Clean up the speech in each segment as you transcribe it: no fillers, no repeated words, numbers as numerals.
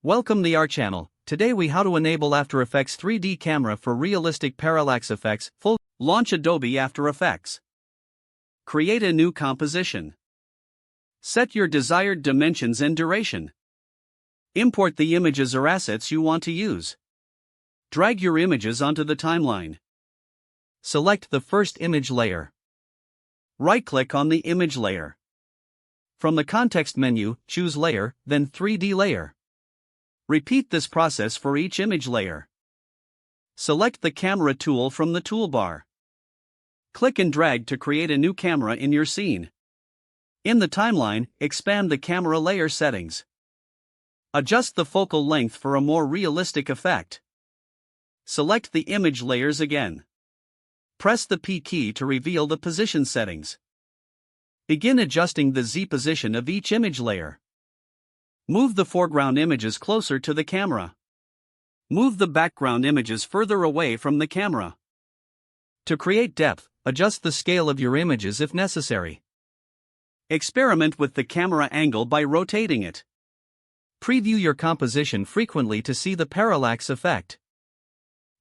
Welcome to our channel. Today we how to enable After Effects 3D camera for realistic parallax effects. Launch Adobe After Effects. Create a new composition. Set your desired dimensions and duration. Import the images or assets you want to use. Drag your images onto the timeline. Select the first image layer. Right-click on the image layer. From the context menu, choose Layer, then 3D Layer. Repeat this process for each image layer. Select the camera tool from the toolbar. Click and drag to create a new camera in your scene. In the timeline, expand the camera layer settings. Adjust the focal length for a more realistic effect. Select the image layers again. Press the P key to reveal the position settings. Begin adjusting the Z position of each image layer. Move the foreground images closer to the camera. Move the background images further away from the camera. To create depth, adjust the scale of your images if necessary. Experiment with the camera angle by rotating it. Preview your composition frequently to see the parallax effect.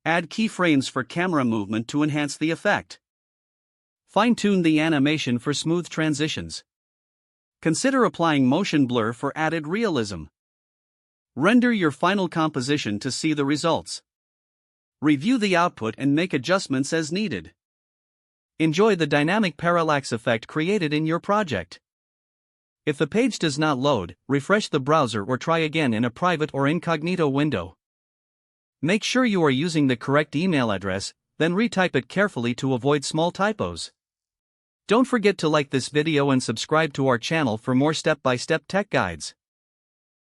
Add keyframes for camera movement to enhance the effect. Fine-tune the animation for smooth transitions. Consider applying motion blur for added realism. Render your final composition to see the results. Review the output and make adjustments as needed. Enjoy the dynamic parallax effect created in your project. If the page does not load, refresh the browser or try again in a private or incognito window. Make sure you are using the correct email address, then retype it carefully to avoid small typos. Don't forget to like this video and subscribe to our channel for more step-by-step tech guides.